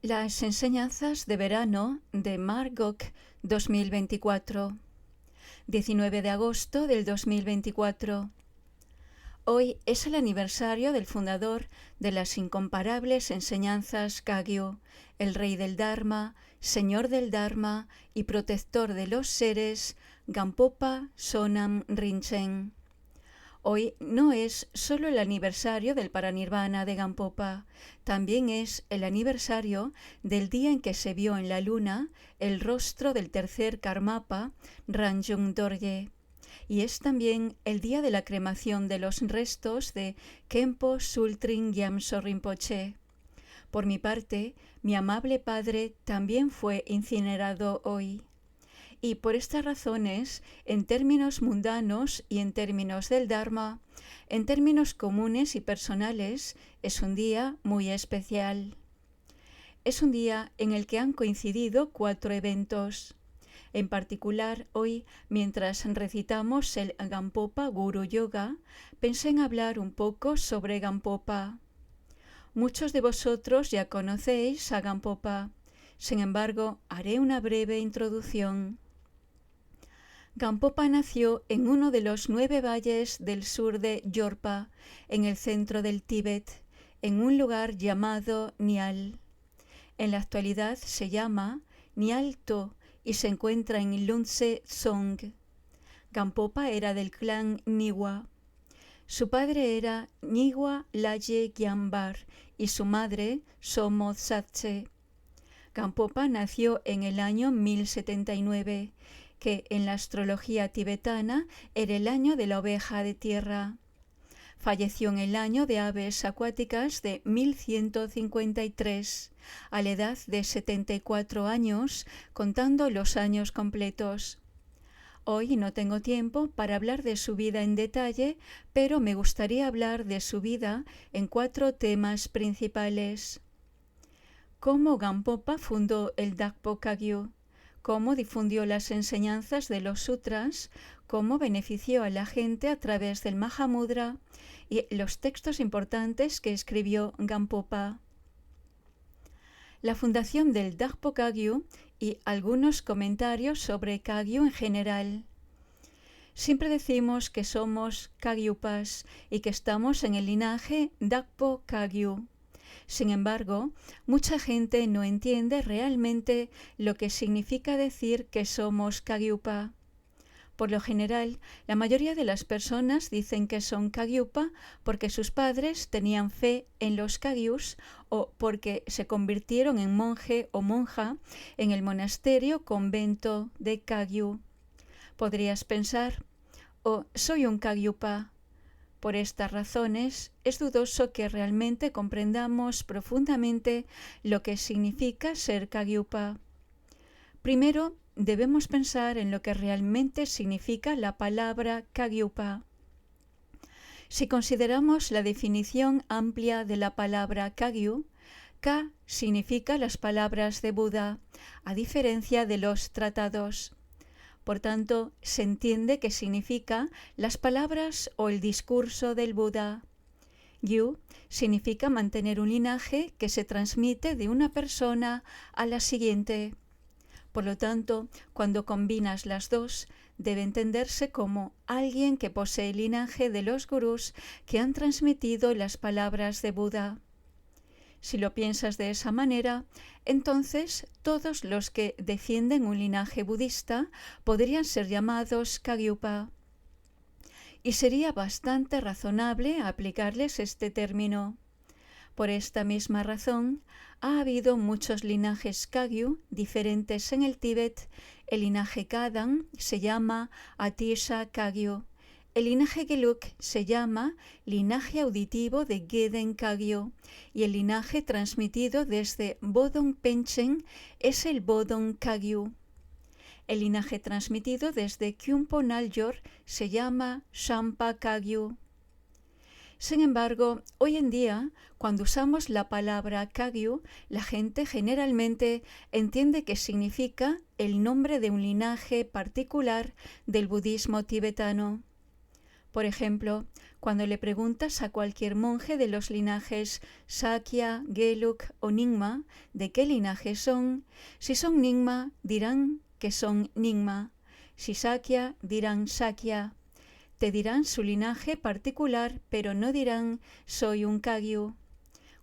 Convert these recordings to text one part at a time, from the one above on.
Las enseñanzas de verano de Margok 2024, 19 de agosto del 2024. Hoy es el aniversario del fundador de las incomparables enseñanzas Kagyu, el rey del Dharma, señor del Dharma y protector de los seres, Gampopa Sonam Rinchen. Hoy no es solo el aniversario del Paranirvana de Gampopa, también es el aniversario del día en que se vio en la luna el rostro del tercer Karmapa, Ranjung Dorje, y es también el día de la cremación de los restos de Khenpo Sultring Gyamso Rinpoche. Por mi parte, mi amable padre también fue incinerado hoy. Y por estas razones, en términos mundanos y en términos del Dharma, en términos comunes y personales, es un día muy especial. Es un día en el que han coincidido 4 eventos. En particular, hoy, mientras recitamos el Gampopa Guru Yoga, pensé en hablar un poco sobre Gampopa. Muchos de vosotros ya conocéis a Gampopa. Sin embargo, haré una breve introducción. Gampopa nació en uno de los 9 valles del sur de Yorpa, en el centro del Tíbet, en un lugar llamado Nial. En la actualidad se llama Nialto y se encuentra en Lhunse Tsong. Gampopa era del clan Niwa. Su padre era Niwa Laye Gyambar y su madre Somo Satse. Gampopa nació en el año 1079, que en la astrología tibetana era el año de la oveja de tierra. Falleció en el año de aves acuáticas de 1153, a la edad de 74 años, contando los años completos. Hoy no tengo tiempo para hablar de su vida en detalle, pero me gustaría hablar de su vida en 4 temas principales. ¿Cómo Gampopa fundó el Dakpo Kagyu? ¿Cómo difundió las enseñanzas de los sutras? ¿Cómo benefició a la gente a través del Mahamudra? Y los textos importantes que escribió Gampopa. La fundación del Dakpo Kagyu y algunos comentarios sobre Kagyu en general. Siempre decimos que somos Kagyupas y que estamos en el linaje Dakpo Kagyu. Sin embargo, mucha gente no entiende realmente lo que significa decir que somos Kagyupa. Por lo general, la mayoría de las personas dicen que son Kagyupa porque sus padres tenían fe en los Kagyus o porque se convirtieron en monje o monja en el monasterio convento de Kagyu. Podrías pensar, soy un Kagyupa. Por estas razones, es dudoso que realmente comprendamos profundamente lo que significa ser Kagyupa. Primero, debemos pensar en lo que realmente significa la palabra Kagyupa. Si consideramos la definición amplia de la palabra Kagyu, Ka significa las palabras de Buda, a diferencia de los tratados. Por tanto, se entiende que significa las palabras o el discurso del Buda. Gyu significa mantener un linaje que se transmite de una persona a la siguiente. Por lo tanto, cuando combinas las dos, debe entenderse como alguien que posee el linaje de los gurús que han transmitido las palabras de Buda. Si lo piensas de esa manera, entonces todos los que defienden un linaje budista podrían ser llamados Kagyupa. Y sería bastante razonable aplicarles este término. Por esta misma razón, ha habido muchos linajes Kagyu diferentes en el Tíbet. El linaje Kadam se llama Atisha Kagyu. El linaje Geluk se llama linaje auditivo de Geden Kagyu y el linaje transmitido desde Bodong Penchen es el Bodong Kagyu. El linaje transmitido desde Kyumpo Naljor se llama Shampa Kagyu. Sin embargo, hoy en día, cuando usamos la palabra Kagyu, la gente generalmente entiende que significa el nombre de un linaje particular del budismo tibetano. Por ejemplo, cuando le preguntas a cualquier monje de los linajes Sakya, Gelug o Nyingma de qué linaje son, si son Nyingma dirán que son Nyingma, si Sakya dirán Sakya. Te dirán su linaje particular, pero no dirán soy un Kagyu.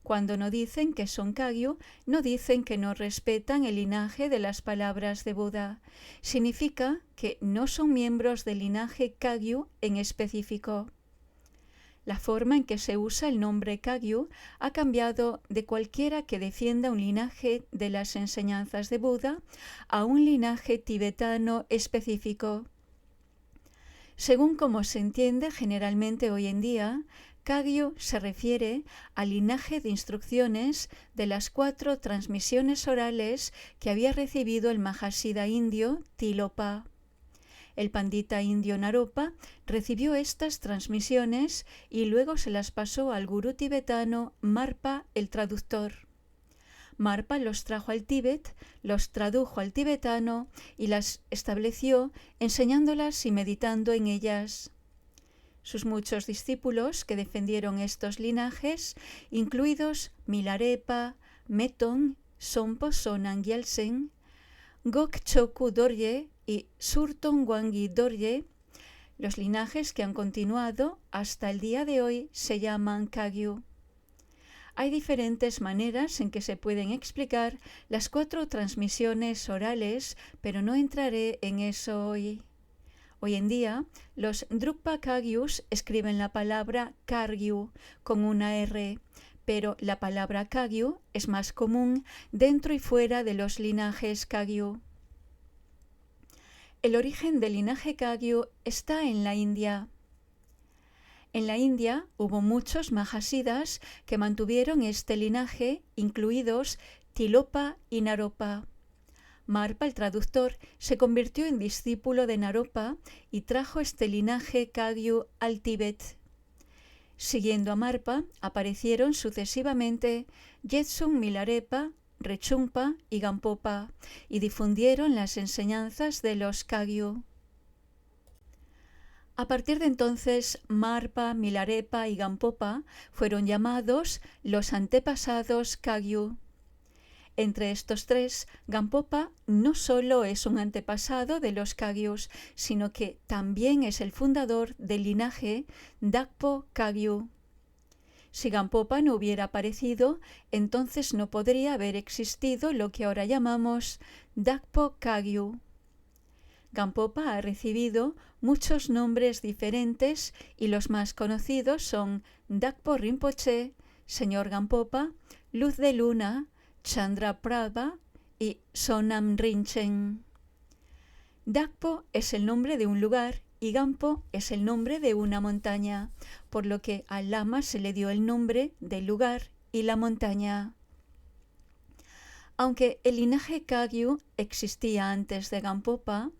Cuando no dicen que son Kagyu, no dicen que no respetan el linaje de las palabras de Buda. Significa que no son miembros del linaje Kagyu en específico. La forma en que se usa el nombre Kagyu ha cambiado de cualquiera que defienda un linaje de las enseñanzas de Buda a un linaje tibetano específico. Según como se entiende generalmente hoy en día, Kagyu se refiere al linaje de instrucciones de las 4 transmisiones orales que había recibido el Mahasiddha indio Tilopa. El pandita indio Naropa recibió estas transmisiones y luego se las pasó al gurú tibetano Marpa el traductor. Marpa los trajo al Tíbet, los tradujo al tibetano y las estableció enseñándolas y meditando en ellas. Sus muchos discípulos que defendieron estos linajes, incluidos Milarepa, Meton, Sompo Sonan Gyaltsen, Gokchoku Dorje y Surton Wangi Dorje, los linajes que han continuado hasta el día de hoy se llaman Kagyu. Hay diferentes maneras en que se pueden explicar las 4 transmisiones orales, pero no entraré en eso hoy. Hoy en día, los Drukpa Kagyus escriben la palabra Kargyu con una R, pero la palabra Kagyu es más común dentro y fuera de los linajes Kagyu. El origen del linaje Kagyu está en la India. En la India hubo muchos Mahasiddhas que mantuvieron este linaje, incluidos Tilopa y Naropa. Marpa, el traductor, se convirtió en discípulo de Naropa y trajo este linaje Kagyu al Tíbet. Siguiendo a Marpa, aparecieron sucesivamente Yetsung Milarepa, Rechungpa y Gampopa y difundieron las enseñanzas de los Kagyu. A partir de entonces, Marpa, Milarepa y Gampopa fueron llamados los antepasados Kagyu. Entre estos 3, Gampopa no solo es un antepasado de los Kagyus, sino que también es el fundador del linaje Dakpo Kagyu. Si Gampopa no hubiera aparecido, entonces no podría haber existido lo que ahora llamamos Dakpo Kagyu. Gampopa ha recibido muchos nombres diferentes y los más conocidos son Dakpo Rinpoche, Señor Gampopa, Luz de Luna, Chandra Prabha y Sonam Rinchen. Dakpo es el nombre de un lugar y Gampo es el nombre de una montaña, por lo que al lama se le dio el nombre del lugar y la montaña. Aunque el linaje Kagyu existía antes de Gampopa,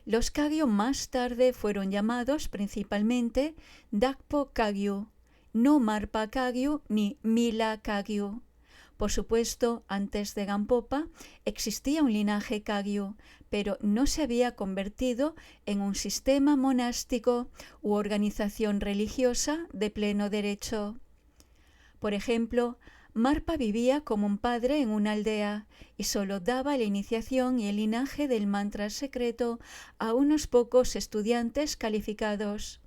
los Kagyu más tarde fueron llamados principalmente Dakpo Kagyu, no Marpa Kagyu ni Mila Kagyu. Por supuesto, antes de Gampopa existía un linaje Kagyu, pero no se había convertido en un sistema monástico u organización religiosa de pleno derecho. Por ejemplo, Marpa vivía como un padre en una aldea y solo daba la iniciación y el linaje del mantra secreto a unos pocos estudiantes calificados.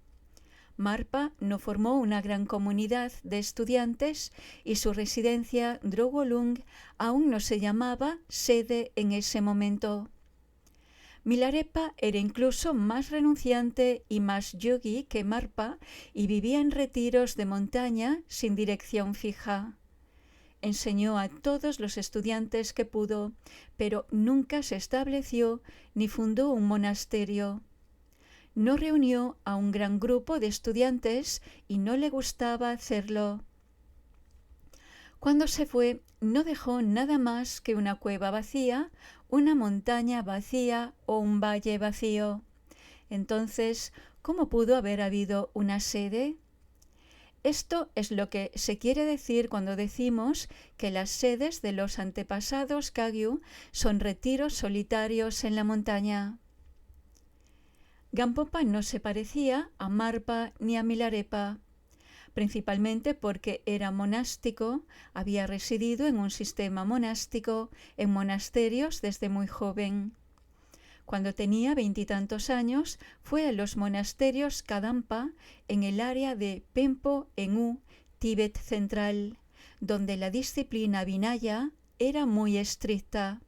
Marpa no formó una gran comunidad de estudiantes y su residencia Drogolung aún no se llamaba sede en ese momento. Milarepa era incluso más renunciante y más yogi que Marpa y vivía en retiros de montaña sin dirección fija. Enseñó a todos los estudiantes que pudo, pero nunca se estableció ni fundó un monasterio. No reunió a un gran grupo de estudiantes y no le gustaba hacerlo. Cuando se fue, no dejó nada más que una cueva vacía, una montaña vacía o un valle vacío. Entonces, ¿cómo pudo haber habido una sede? Esto es lo que se quiere decir cuando decimos que las sedes de los antepasados Kagyu son retiros solitarios en la montaña. Gampopa no se parecía a Marpa ni a Milarepa, principalmente porque era monástico, había residido en un sistema monástico, en monasterios desde muy joven. Cuando tenía 20 y tantos años, fue a los monasterios Kadampa en el área de Pempo en U, Tíbet central, donde la disciplina Vinaya era muy estricta.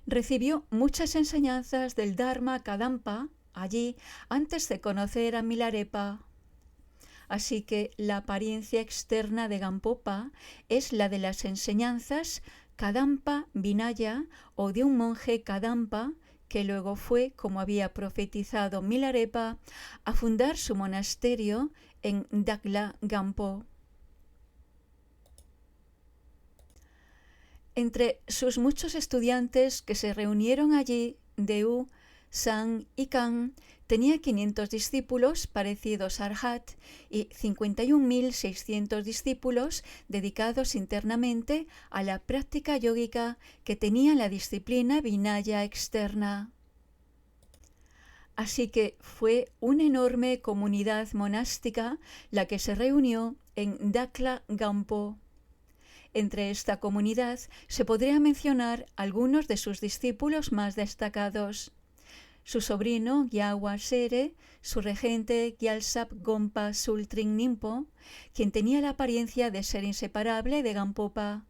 Recibió muchas enseñanzas del Dharma Kadampa allí antes de conocer a Milarepa. Así que la apariencia externa de Gampopa es la de las enseñanzas Kadampa Vinaya o de un monje Kadampa que luego fue, como había profetizado Milarepa, a fundar su monasterio en Dakla Gampo. Entre sus muchos estudiantes que se reunieron allí, Deu, San y Kan, tenía 500 discípulos parecidos a Arhat y 51.600 discípulos dedicados internamente a la práctica yógica que tenía la disciplina Vinaya externa. Así que fue una enorme comunidad monástica la que se reunió en Dakla Gampo. Entre esta comunidad se podría mencionar algunos de sus discípulos más destacados. Su sobrino Gyalwa Sere, su regente Gyaltsab Gompa Sultring Nimpo, quien tenía la apariencia de ser inseparable de Gampopa,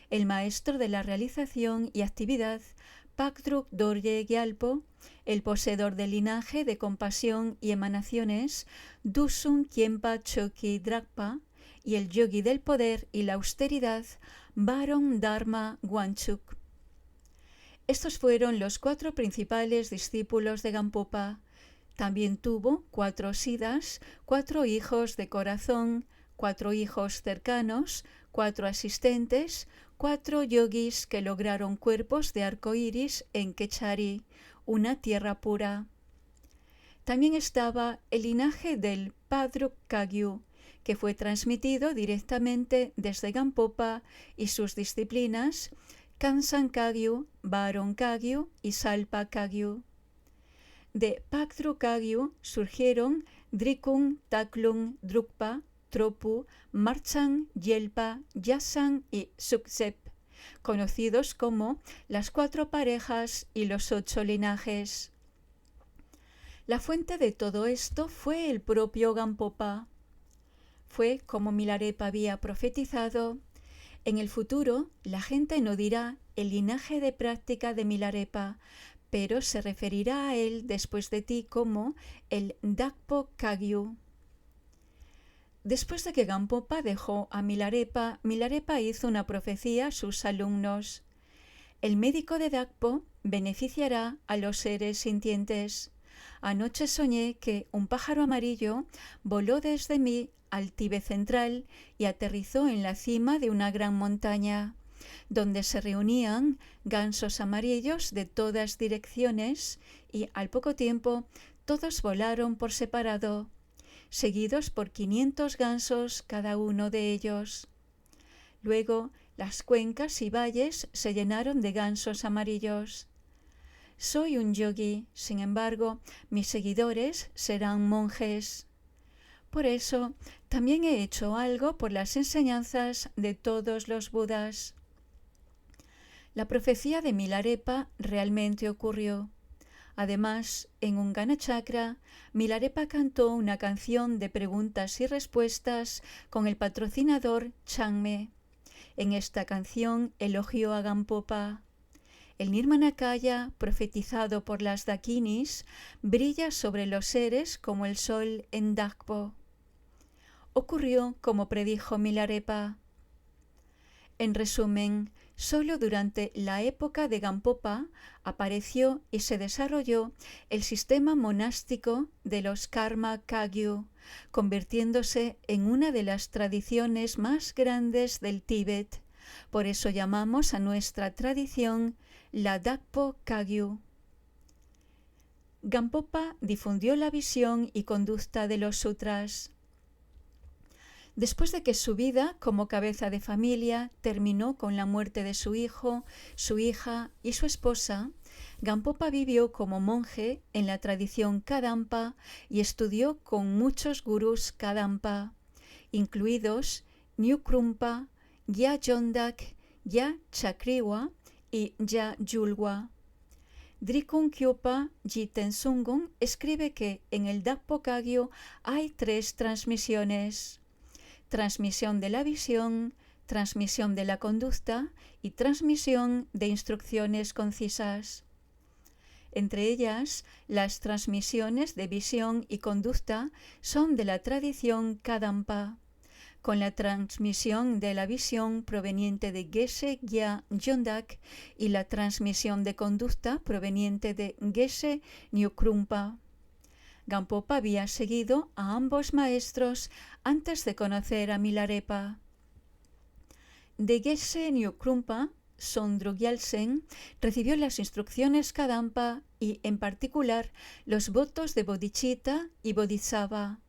el maestro de la realización y actividad Pakdruk Dorje Gyalpo, el poseedor del linaje de compasión y emanaciones Dusun Khenpa Choki Drakpa, y el yogi del poder y la austeridad Barong Dharma Wangchuk. Estos fueron los 4 principales discípulos de Gampopa. También tuvo 4 siddhas, 4 hijos de corazón, 4 hijos cercanos, 4 asistentes, 4 yogis que lograron cuerpos de arco iris en Kechari, una tierra pura. También estaba el linaje del Padruk Kagyu, que fue transmitido directamente desde Gampopa y sus disciplinas Kansan Kagyu, Barong Kagyu y Salpa Kagyu. De Pakdruk Kagyu surgieron Drikung, Taklung, Drukpa, Tropu, Marchang, Yelpa, Yasan y Suksep, conocidos como las 4 parejas y los 8 linajes. La fuente de todo esto fue el propio Gampopa. Fue como Milarepa había profetizado. En el futuro, la gente no dirá el linaje de práctica de Milarepa, pero se referirá a él después de ti como el Dakpo Kagyu. Después de que Gampopa dejó a Milarepa, Milarepa hizo una profecía a sus alumnos. El médico de Dakpo beneficiará a los seres sintientes. Anoche soñé que un pájaro amarillo voló desde mí al Tíbet central y aterrizó en la cima de una gran montaña, donde se reunían gansos amarillos de todas direcciones y al poco tiempo todos volaron por separado, seguidos por 500 gansos cada uno de ellos. Luego las cuencas y valles se llenaron de gansos amarillos. Soy un yogi, sin embargo, mis seguidores serán monjes. Por eso, también he hecho algo por las enseñanzas de todos los Budas. La profecía de Milarepa realmente ocurrió. Además, en un Ganachakra, Milarepa cantó una canción de preguntas y respuestas con el patrocinador Changme. En esta canción elogió a Gampopa. El Nirmanakaya, profetizado por las Dakinis, brilla sobre los seres como el sol en Dakpo. Ocurrió como predijo Milarepa. En resumen, solo durante la época de Gampopa apareció y se desarrolló el sistema monástico de los Karma Kagyu, convirtiéndose en una de las tradiciones más grandes del Tíbet. Por eso llamamos a nuestra tradición la Dakpo Kagyu. Gampopa difundió la visión y conducta de los sutras. Después de que su vida como cabeza de familia terminó con la muerte de su hijo, su hija y su esposa, Gampopa vivió como monje en la tradición Kadampa y estudió con muchos gurús Kadampa, incluidos Nyukrumpa, Gya Jondak, Gya Chakriwa y Gya Julwa. Drikung Kyopa Jiten Sungun escribe que en el Dakpo Kagyo hay 3 transmisiones: transmisión de la visión, transmisión de la conducta y transmisión de instrucciones concisas. Entre ellas, las transmisiones de visión y conducta son de la tradición Kadampa, con la transmisión de la visión proveniente de Geshe Gya Jondak y la transmisión de conducta proveniente de Geshe Nyukrumpa. Gampopa había seguido a ambos maestros antes de conocer a Milarepa. De Geshe Nyukrumpa, Sondro Gyaltsen recibió las instrucciones Kadampa y, en particular, los votos de Bodhicitta y Bodhisattva.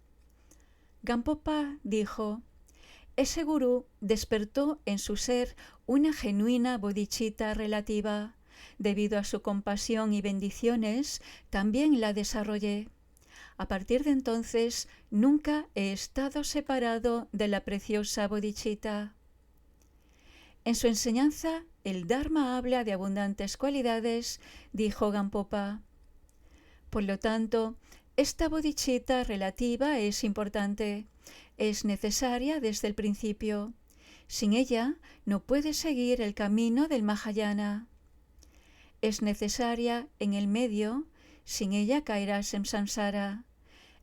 Gampopa dijo: ese gurú despertó en su ser una genuina bodhicitta relativa. Debido a su compasión y bendiciones, también la desarrollé. A partir de entonces, nunca he estado separado de la preciosa bodhicitta. En su enseñanza, el Dharma habla de abundantes cualidades, dijo Gampopa. Por lo tanto, esta bodhicitta relativa es importante. Es necesaria desde el principio. Sin ella no puedes seguir el camino del Mahayana. Es necesaria en el medio, sin ella caerás en samsara.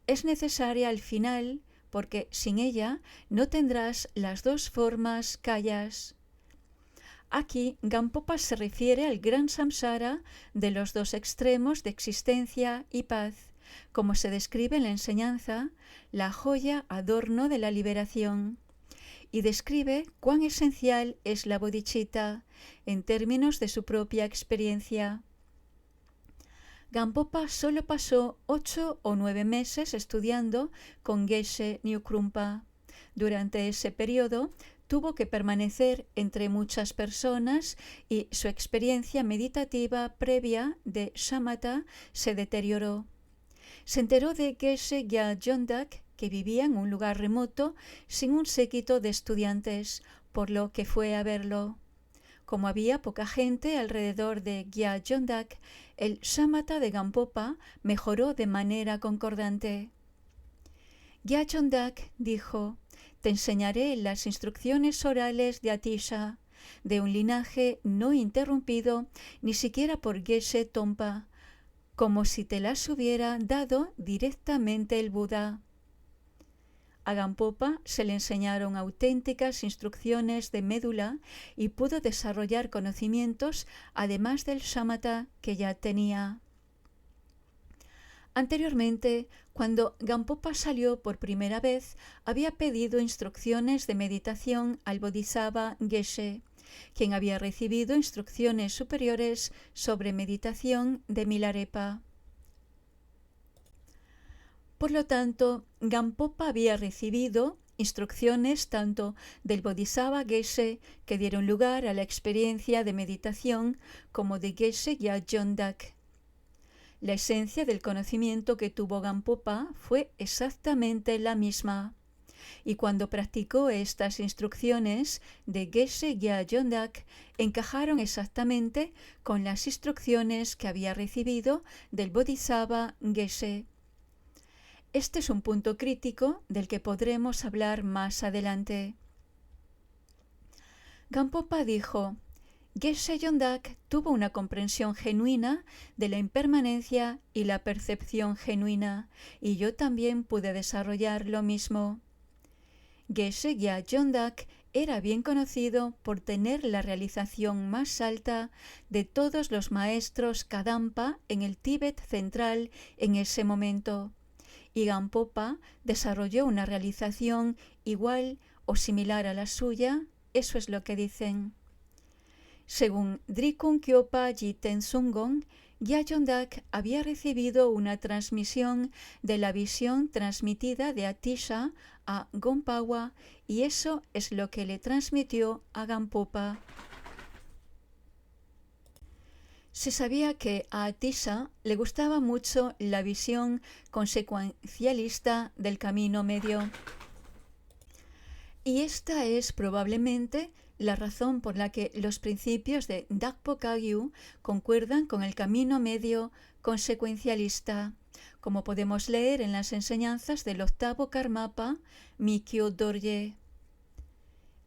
Es necesaria al final, porque sin ella no tendrás las 2 formas kayas. Aquí Gampopa se refiere al gran samsara de los 2 extremos de existencia y paz, como se describe en la enseñanza, la joya adorno de la liberación, y describe cuán esencial es la bodhicitta en términos de su propia experiencia. Gampopa solo pasó 8 o 9 meses estudiando con Geshe Nyukrumpa. Durante ese periodo tuvo que permanecer entre muchas personas y su experiencia meditativa previa de shamatha se deterioró. Se enteró de Geshe Gya Jondak, que vivía en un lugar remoto sin un séquito de estudiantes, por lo que fue a verlo. Como había poca gente alrededor de Gya Jondak, el shamatha de Gampopa mejoró de manera concordante. Gya Jondak dijo: te enseñaré las instrucciones orales de Atisha, de un linaje no interrumpido ni siquiera por Geshe Tompa, como si te las hubiera dado directamente el Buda. A Gampopa se le enseñaron auténticas instrucciones de médula y pudo desarrollar conocimientos además del shamatha que ya tenía. Anteriormente, cuando Gampopa salió por primera vez, había pedido instrucciones de meditación al Bodhisattva Geshe, quien había recibido instrucciones superiores sobre meditación de Milarepa. Por lo tanto, Gampopa había recibido instrucciones tanto del Bodhisattva Geshe, que dieron lugar a la experiencia de meditación, como de Geshe Gya Jondak. La esencia del conocimiento que tuvo Gampopa fue exactamente la misma. Y cuando practicó estas instrucciones de Geshe Gya Jondak, encajaron exactamente con las instrucciones que había recibido del Bodhisattva Geshe. Este es un punto crítico del que podremos hablar más adelante. Gampopa dijo: Geshe Jondak tuvo una comprensión genuina de la impermanencia y la percepción genuina, y yo también pude desarrollar lo mismo. Geshe Gya Jondak era bien conocido por tener la realización más alta de todos los maestros Kadampa en el Tíbet central en ese momento, y Gampopa desarrolló una realización igual o similar a la suya. Eso es lo que dicen. Según Drikung Kyopa Jiten Sungon, Gya Jondak había recibido una transmisión de la visión transmitida de Atisha a Gompawa, y eso es lo que le transmitió a Gampopa. Se sabía que a Atisha le gustaba mucho la visión consecuencialista del camino medio. Y esta es probablemente la razón por la que los principios de Dakpo Kagyu concuerdan con el camino medio consecuencialista, como podemos leer en las enseñanzas del octavo Karmapa Mikyo Dorje.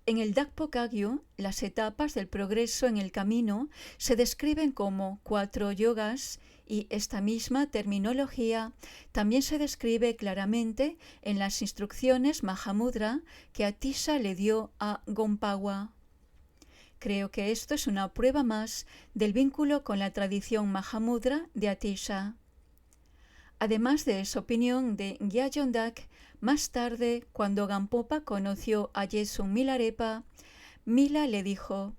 En el Dakpo Kagyu, las etapas del progreso en el camino se describen como 4 yogas y esta misma terminología también se describe claramente en las instrucciones Mahamudra que Atisha le dio a Gompawa. Creo que esto es una prueba más del vínculo con la tradición Mahamudra de Atisha. Además de esa opinión de Gyaltsok, más tarde, cuando Gampopa conoció a Jetsun Milarepa, Mila le dijo: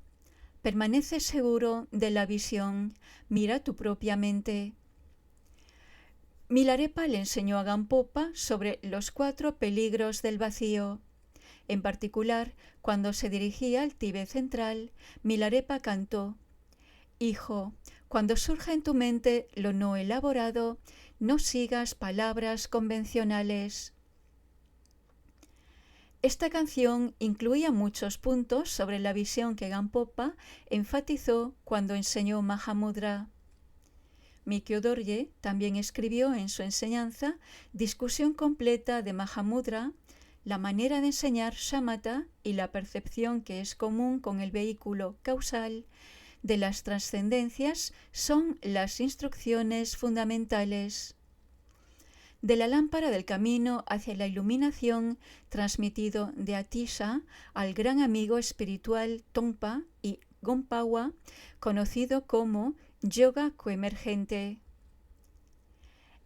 «Permanece seguro de la visión, mira tu propia mente». Milarepa le enseñó a Gampopa sobre los 4 peligros del vacío. En particular, cuando se dirigía al Tíbet central, Milarepa cantó: «Hijo, cuando surja en tu mente lo no elaborado, no sigas palabras convencionales». Esta canción incluía muchos puntos sobre la visión que Gampopa enfatizó cuando enseñó Mahamudra. Mikyo Dorje también escribió en su enseñanza Discusión completa de Mahamudra, la manera de enseñar shamatha y la percepción que es común con el vehículo causal de las trascendencias son las instrucciones fundamentales. De la lámpara del camino hacia la iluminación, transmitido de Atisha al gran amigo espiritual Tongpa y Gompawa, conocido como yoga coemergente.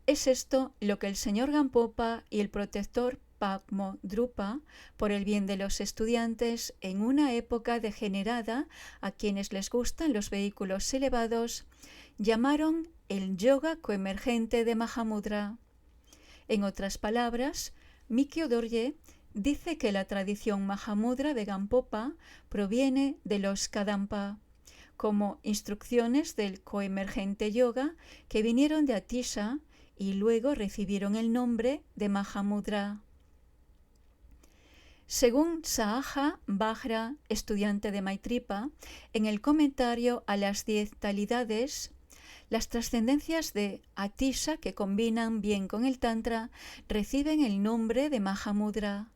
Es esto lo que el señor Gampopa y el protector Pakmo Drupa, por el bien de los estudiantes en una época degenerada a quienes les gustan los vehículos elevados, llamaron el yoga coemergente de Mahamudra. En otras palabras, Mikyo Dorje dice que la tradición Mahamudra de Gampopa proviene de los Kadampa, como instrucciones del coemergente yoga que vinieron de Atisha y luego recibieron el nombre de Mahamudra. Según Sahaja Vajra, estudiante de Maitripa, en el comentario a las 10 talidades, las trascendencias de Atisha que combinan bien con el Tantra reciben el nombre de Mahamudra.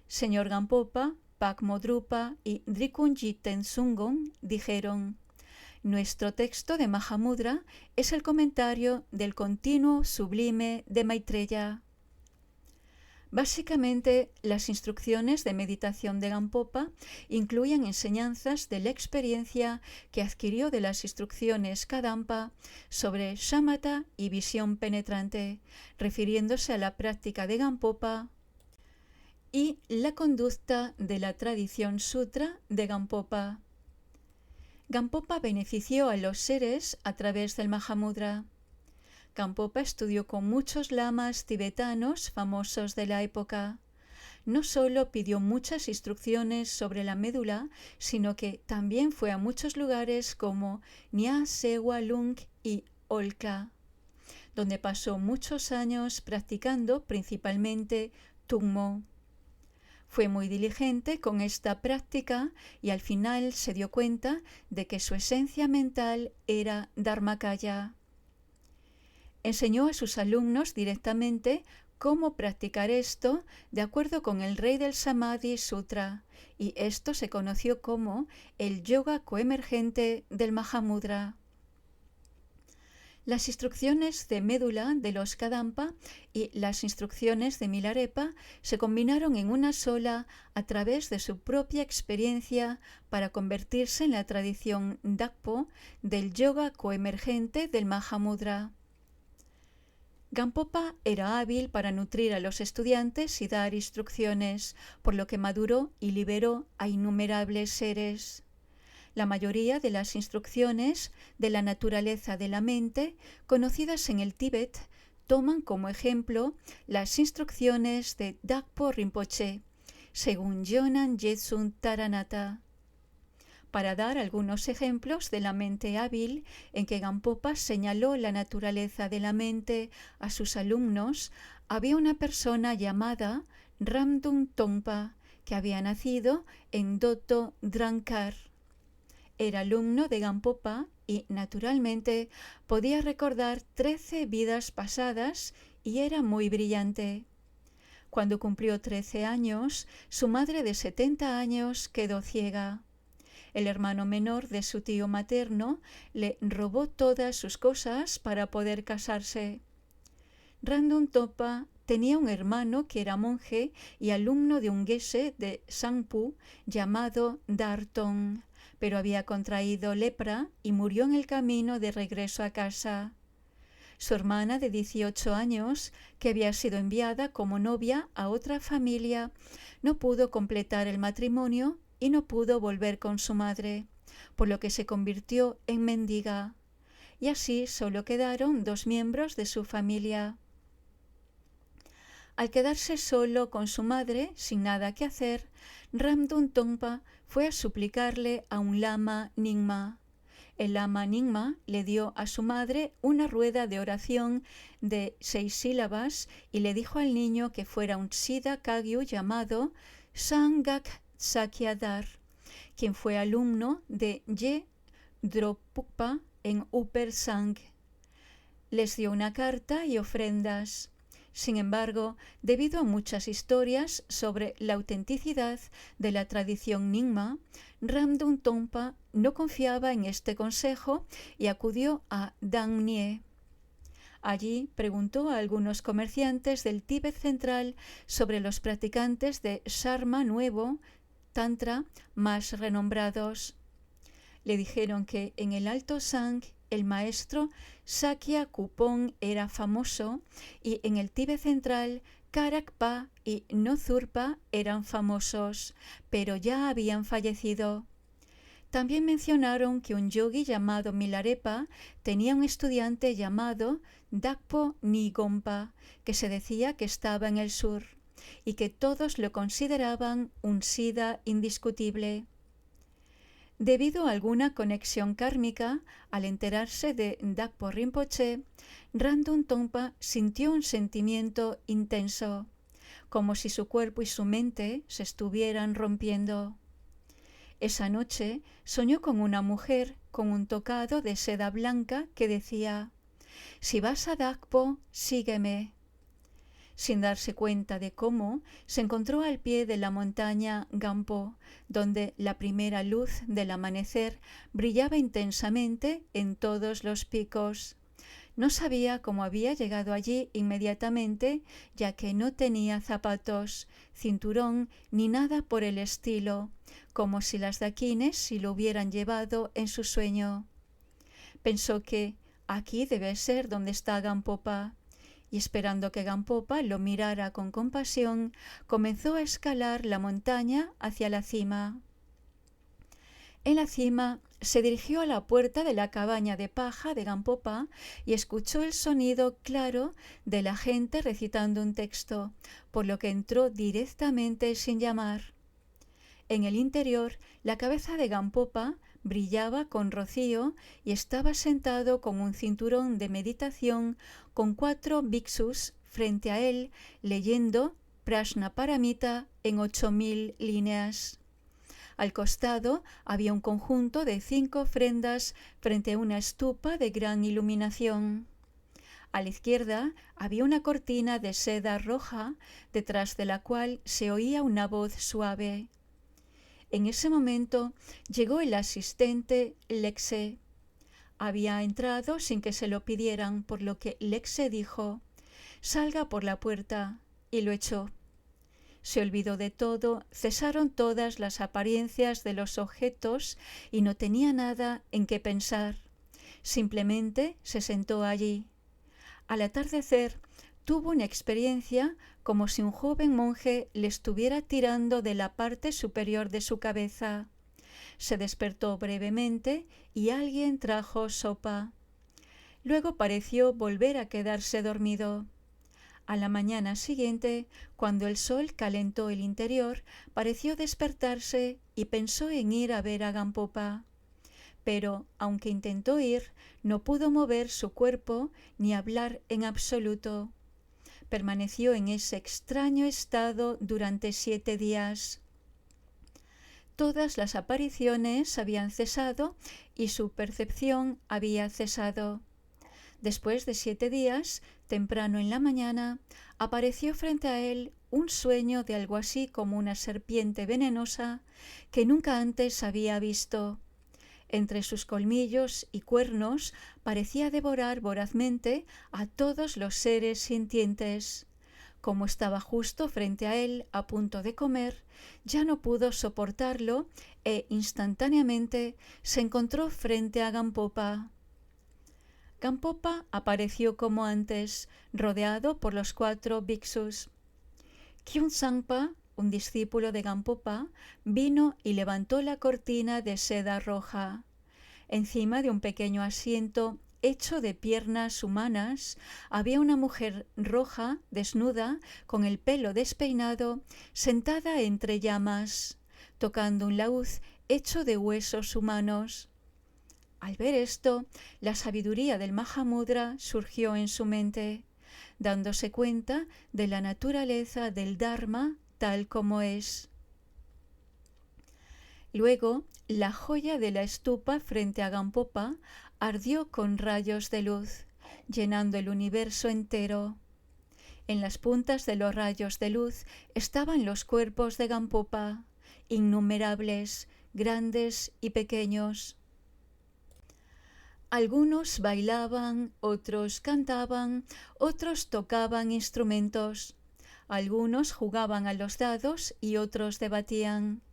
Señor Gampopa, Pakmo Drupa y Drikunji Tensungong dijeron: «Nuestro texto de Mahamudra es el comentario del continuo sublime de Maitreya». Básicamente, las instrucciones de meditación de Gampopa incluyen enseñanzas de la experiencia que adquirió de las instrucciones Kadampa sobre shamatha y visión penetrante, refiriéndose a la práctica de Gampopa, y la conducta de la tradición sutra de Gampopa. Gampopa benefició a los seres a través del Mahamudra. Gampopa estudió con muchos lamas tibetanos famosos de la época. No solo pidió muchas instrucciones sobre la médula, sino que también fue a muchos lugares como Nya Sewa Lung y Olka, donde pasó muchos años practicando principalmente Tungmo. Fue muy diligente con esta práctica y al final se dio cuenta de que su esencia mental era Dharmakaya. Enseñó a sus alumnos directamente cómo practicar esto de acuerdo con el Rey del Samadhi Sutra, y esto se conoció como el yoga coemergente del Mahamudra. Las instrucciones de médula de los Kadampa y las instrucciones de Milarepa se combinaron en una sola a través de su propia experiencia para convertirse en la tradición Dakpo del yoga coemergente del Mahamudra. Gampopa era hábil para nutrir a los estudiantes y dar instrucciones, por lo que maduró y liberó a innumerables seres. La mayoría de las instrucciones de la naturaleza de la mente, conocidas en el Tíbet, toman como ejemplo las instrucciones de Dakpo Rinpoche, según Jonan Jetsun Taranata. Para dar algunos ejemplos de la mente hábil en que Gampopa señaló la naturaleza de la mente a sus alumnos, había una persona llamada Ramdung Tongpa, que había nacido en Doto Drankar. Era alumno de Gampopa y, naturalmente, podía recordar 13 vidas pasadas y era muy brillante. Cuando cumplió 13 años, su madre de 70 años quedó ciega. El hermano menor de su tío materno le robó todas sus cosas para poder casarse. Ramdung Tongpa tenía un hermano que era monje y alumno de un geshe de Sangpu llamado Dartong, pero había contraído lepra y murió en el camino de regreso a casa. Su hermana de 18 años, que había sido enviada como novia a otra familia, no pudo completar el matrimonio y no pudo volver con su madre, por lo que se convirtió en mendiga. Y así solo quedaron 2 miembros de su familia. Al quedarse solo con su madre, sin nada que hacer, Ramdung Tongpa fue a suplicarle a un lama Nyingma. El lama Nyingma le dio a su madre una rueda de oración de 6 sílabas y le dijo al niño que fuera un Siddha Kagyu llamado Sangak Sakyadhar, quien fue alumno de Ye Dropukpa en Upper Sang. Les dio una carta y ofrendas. Sin embargo, debido a muchas historias sobre la autenticidad de la tradición Nyingma, Ramdung Tongpa no confiaba en este consejo y acudió a Dang Nie. Allí preguntó a algunos comerciantes del Tíbet central sobre los practicantes de Sharma nuevo, Tantra, más renombrados. Le dijeron que en el Alto Sang el maestro Sakya Kupong era famoso y en el Tíbet central Karakpa y Nozurpa eran famosos, pero ya habían fallecido. También mencionaron que un yogi llamado Milarepa tenía un estudiante llamado Dakpo Nigompa, que se decía que estaba en el sur, y que todos lo consideraban un siddha indiscutible. Debido a alguna conexión kármica, al enterarse de Dakpo Rinpoche, Ramdung Tongpa sintió un sentimiento intenso, como si su cuerpo y su mente se estuvieran rompiendo. Esa noche soñó con una mujer con un tocado de seda blanca que decía: «Si vas a Dakpo, sígueme». Sin darse cuenta de cómo, se encontró al pie de la montaña Gampo, donde la primera luz del amanecer brillaba intensamente en todos los picos. No sabía cómo había llegado allí inmediatamente, ya que no tenía zapatos, cinturón ni nada por el estilo, como si las daquines si lo hubieran llevado en su sueño. Pensó que aquí debe ser donde está Gampopa, y esperando que Gampopa lo mirara con compasión, comenzó a escalar la montaña hacia la cima. En la cima se dirigió a la puerta de la cabaña de paja de Gampopa y escuchó el sonido claro de la gente recitando un texto, por lo que entró directamente sin llamar. En el interior, la cabeza de Gampopa brillaba con rocío y estaba sentado con un cinturón de meditación con 4 bhiksus frente a él, leyendo Prajnaparamita en 8000 líneas. Al costado había un conjunto de 5 ofrendas frente a una estupa de gran iluminación. A la izquierda había una cortina de seda roja, detrás de la cual se oía una voz suave. En ese momento llegó el asistente Lexe. Había entrado sin que se lo pidieran, por lo que Lexe dijo: «Salga por la puerta», y lo echó. Se olvidó de todo, cesaron todas las apariencias de los objetos y no tenía nada en qué pensar. Simplemente se sentó allí. Al atardecer, tuvo una experiencia como si un joven monje le estuviera tirando de la parte superior de su cabeza. Se despertó brevemente y alguien trajo sopa. Luego pareció volver a quedarse dormido. A la mañana siguiente, cuando el sol calentó el interior, pareció despertarse y pensó en ir a ver a Gampopa. Pero, aunque intentó ir, no pudo mover su cuerpo ni hablar en absoluto. Permaneció en ese extraño estado durante 7 días. Todas las apariciones habían cesado y su percepción había cesado. Después de 7 días, temprano en la mañana, apareció frente a él un sueño de algo así como una serpiente venenosa que nunca antes había visto. Entre sus colmillos y cuernos parecía devorar vorazmente a todos los seres sintientes. Como estaba justo frente a él a punto de comer, ya no pudo soportarlo e instantáneamente se encontró frente a Gampopa. Gampopa apareció como antes, rodeado por los 4 bhiksus. Kyunsangpa, un discípulo de Gampopa, vino y levantó la cortina de seda roja. Encima de un pequeño asiento hecho de piernas humanas, había una mujer roja, desnuda, con el pelo despeinado, sentada entre llamas, tocando un laúd hecho de huesos humanos. Al ver esto, la sabiduría del Mahamudra surgió en su mente, dándose cuenta de la naturaleza del Dharma tal como es. Luego, la joya de la estupa frente a Gampopa ardió con rayos de luz, llenando el universo entero. En las puntas de los rayos de luz estaban los cuerpos de Gampopa, innumerables, grandes y pequeños. Algunos bailaban, otros cantaban, otros tocaban instrumentos. Algunos jugaban a los dados y otros debatían.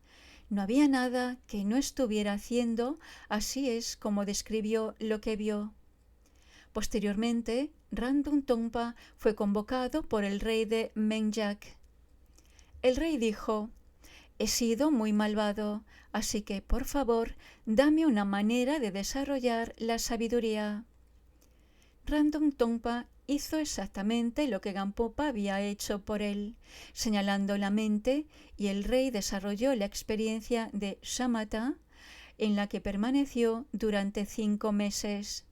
No había nada que no estuviera haciendo, así es como describió lo que vio. Posteriormente, Randung Tongpa fue convocado por el rey de Menjak. El rey dijo: «He sido muy malvado, así que, por favor, dame una manera de desarrollar la sabiduría». Randung Tongpa hizo exactamente lo que Gampopa había hecho por él, señalando la mente, y el rey desarrolló la experiencia de shamatha, en la que permaneció durante 5 meses.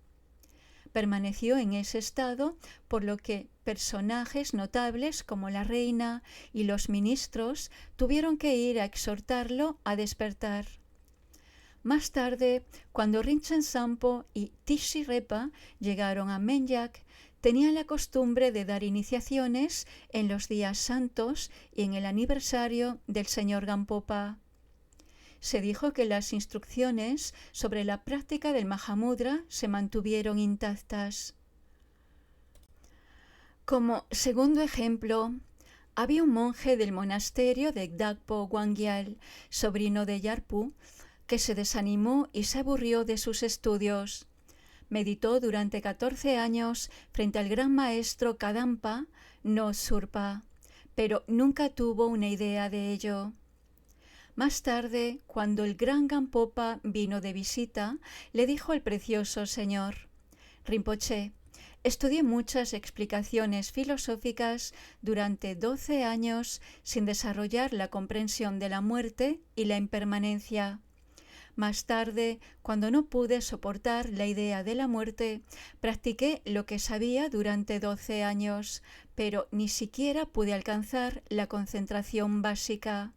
Permaneció en ese estado, por lo que personajes notables como la reina y los ministros tuvieron que ir a exhortarlo a despertar. Más tarde, cuando Rinchen Sampo y Tishi Repa llegaron a Menjak, tenían la costumbre de dar iniciaciones en los días santos y en el aniversario del señor Gampopa. Se dijo que las instrucciones sobre la práctica del Mahamudra se mantuvieron intactas. Como segundo ejemplo, había un monje del monasterio de Gdakpo Wangyal, sobrino de Yarpu, que se desanimó y se aburrió de sus estudios. Meditó durante 14 años frente al gran maestro Kadampa no Surpa, pero nunca tuvo una idea de ello. Más tarde, cuando el gran Gampopa vino de visita, le dijo al precioso señor: «Rinpoche, estudié muchas explicaciones filosóficas durante 12 años sin desarrollar la comprensión de la muerte y la impermanencia. Más tarde, cuando no pude soportar la idea de la muerte, practiqué lo que sabía durante 12 años, pero ni siquiera pude alcanzar la concentración básica.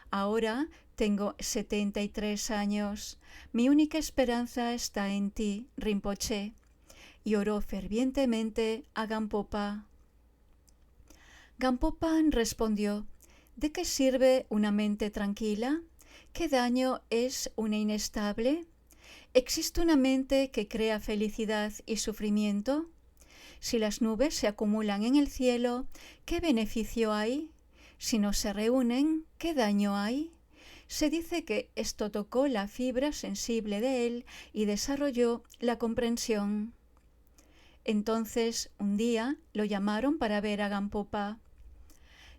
Ahora tengo 73 años. Mi única esperanza está en ti, Rinpoche». Y oró fervientemente a Gampopa. Gampopa respondió: «¿De qué sirve una mente tranquila? ¿Qué daño es una inestable? ¿Existe una mente que crea felicidad y sufrimiento? Si las nubes se acumulan en el cielo, ¿qué beneficio hay? Si no se reúnen, ¿qué daño hay?». Se dice que esto tocó la fibra sensible de él y desarrolló la comprensión. Entonces, un día, lo llamaron para ver a Gampopa.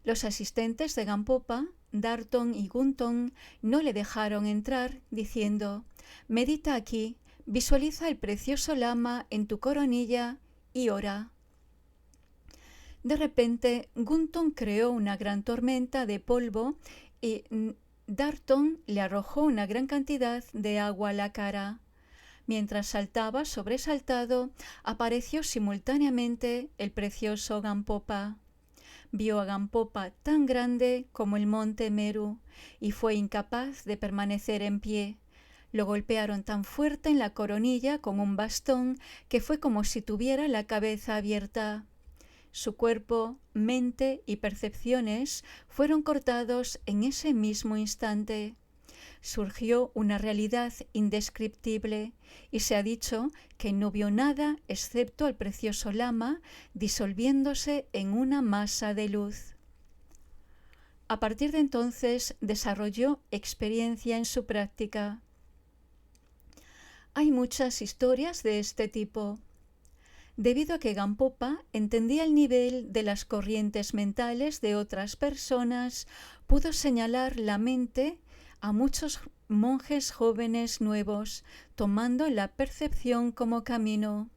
Los asistentes de Gampopa, Darton y Gunton, no le dejaron entrar, diciendo: «Medita aquí, visualiza el precioso lama en tu coronilla y ora». De repente, Gunton creó una gran tormenta de polvo y Darton le arrojó una gran cantidad de agua a la cara. Mientras saltaba sobresaltado, apareció simultáneamente el precioso Gampopa. Vio a Gampopa tan grande como el monte Meru y fue incapaz de permanecer en pie. Lo golpearon tan fuerte en la coronilla con un bastón que fue como si tuviera la cabeza abierta. Su cuerpo, mente y percepciones fueron cortados en ese mismo instante. Surgió una realidad indescriptible y se ha dicho que no vio nada excepto al precioso lama disolviéndose en una masa de luz. A partir de entonces desarrolló experiencia en su práctica. Hay muchas historias de este tipo. Debido a que Gampopa entendía el nivel de las corrientes mentales de otras personas, pudo señalar la mente a muchos monjes jóvenes nuevos, tomando la percepción como camino.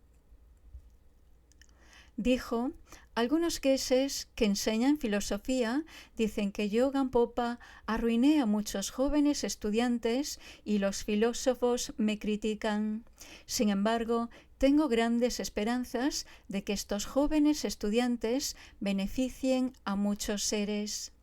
Dijo, algunos geses que enseñan filosofía dicen que yo, Gampopa, arruiné a muchos jóvenes estudiantes y los filósofos me critican. Sin embargo, tengo grandes esperanzas de que estos jóvenes estudiantes beneficien a muchos seres.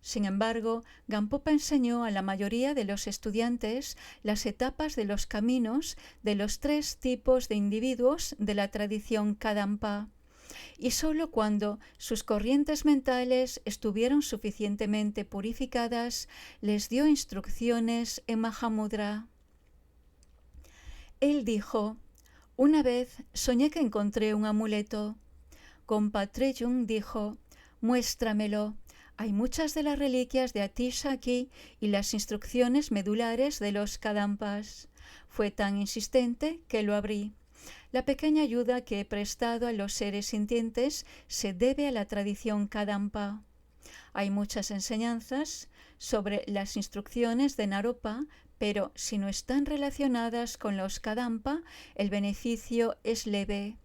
Sin embargo, Gampopa enseñó a la mayoría de los estudiantes las etapas de los caminos de los 3 tipos de individuos de la tradición Kadampa, y sólo cuando sus corrientes mentales estuvieron suficientemente purificadas les dio instrucciones en Mahamudra. Él dijo, una vez soñé que encontré un amuleto. Gompa Treyung dijo, muéstramelo. Hay muchas de las reliquias de Atisha aquí y las instrucciones medulares de los Kadampas. Fue tan insistente que lo abrí. La pequeña ayuda que he prestado a los seres sintientes se debe a la tradición Kadampa. Hay muchas enseñanzas sobre las instrucciones de Naropa, pero si no están relacionadas con los Kadampa, el beneficio es leve.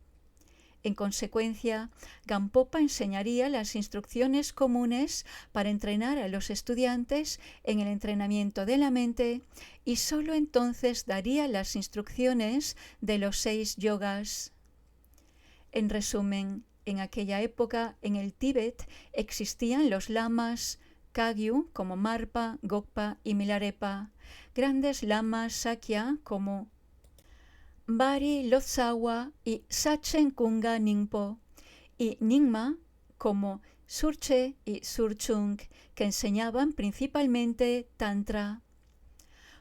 En consecuencia, Gampopa enseñaría las instrucciones comunes para entrenar a los estudiantes en el entrenamiento de la mente y sólo entonces daría las instrucciones de los 6 yogas. En resumen, en aquella época en el Tíbet existían los lamas Kagyu como Marpa, Gokpa y Milarepa, grandes lamas Sakya como Bari Lotsawa y Sachen Kunga Ningpo, y Nyingma como Surche y Surchung, que enseñaban principalmente Tantra.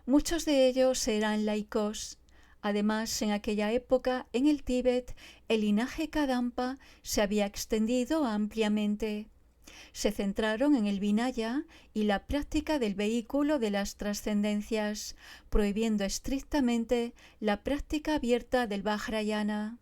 Muchos de ellos eran laicos. Además, en aquella época, en el Tíbet, el linaje Kadampa se había extendido ampliamente. Se centraron en el Vinaya y la práctica del vehículo de las trascendencias, prohibiendo estrictamente la práctica abierta del Vajrayana.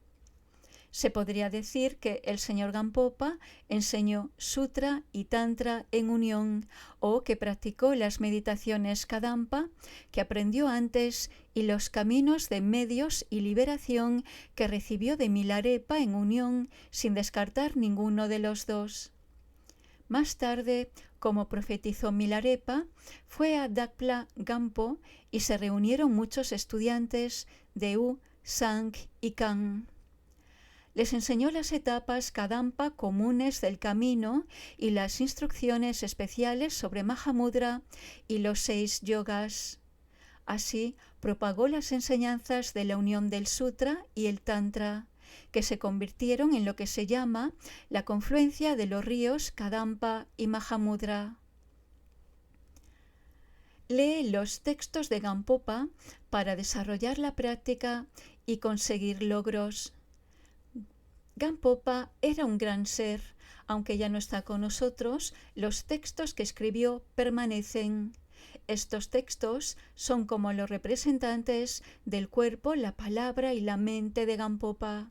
Se podría decir que el señor Gampopa enseñó Sutra y Tantra en unión, o que practicó las meditaciones Kadampa que aprendió antes y los caminos de medios y liberación que recibió de Milarepa en unión, sin descartar ninguno de los dos. Más tarde, como profetizó Milarepa, fue a Dakpla Gampo y se reunieron muchos estudiantes de U, Sang y Kang. Les enseñó las etapas Kadampa comunes del camino y las instrucciones especiales sobre Mahamudra y los 6 yogas. Así propagó las enseñanzas de la unión del Sutra y el Tantra, que se convirtieron en lo que se llama la confluencia de los ríos Kadampa y Mahamudra. Lee los textos de Gampopa para desarrollar la práctica y conseguir logros. Gampopa era un gran ser. Aunque ya no está con nosotros, los textos que escribió permanecen. Estos textos son como los representantes del cuerpo, la palabra y la mente de Gampopa.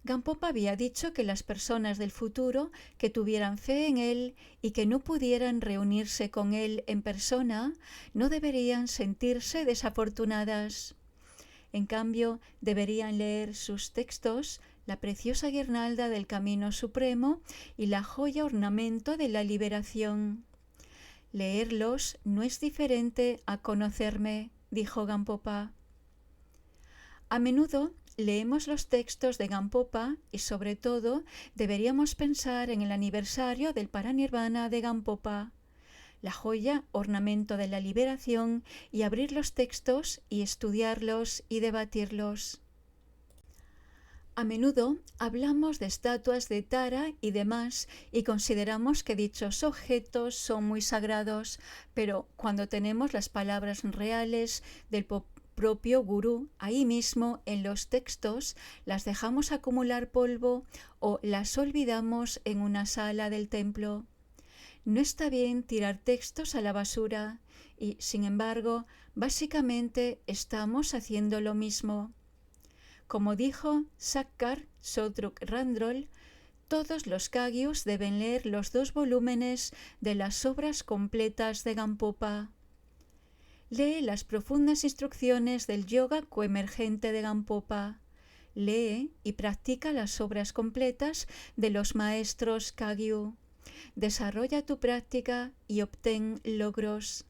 Gampopa había dicho que las personas del futuro que tuvieran fe en él y que no pudieran reunirse con él en persona no deberían sentirse desafortunadas. En cambio, deberían leer sus textos, la preciosa guirnalda del camino supremo y la joya ornamento de la liberación. Leerlos no es diferente a conocerme, dijo Gampopa. A menudo leemos los textos de Gampopa y sobre todo deberíamos pensar en el aniversario del Paranirvana de Gampopa, la joya ornamento de la liberación, y abrir los textos y estudiarlos y debatirlos. A menudo hablamos de estatuas de Tara y demás y consideramos que dichos objetos son muy sagrados, pero cuando tenemos las palabras reales del propio gurú ahí mismo en los textos, las dejamos acumular polvo o las olvidamos en una sala del templo. No está bien tirar textos a la basura y, sin embargo, básicamente estamos haciendo lo mismo. Como dijo Sakkar Choudhury Randol, todos los Kagyus deben leer los 2 volúmenes de las obras completas de Gampopa. Lee las profundas instrucciones del yoga coemergente de Gampopa. Lee y practica las obras completas de los maestros Kagyu. Desarrolla tu práctica y obtén logros.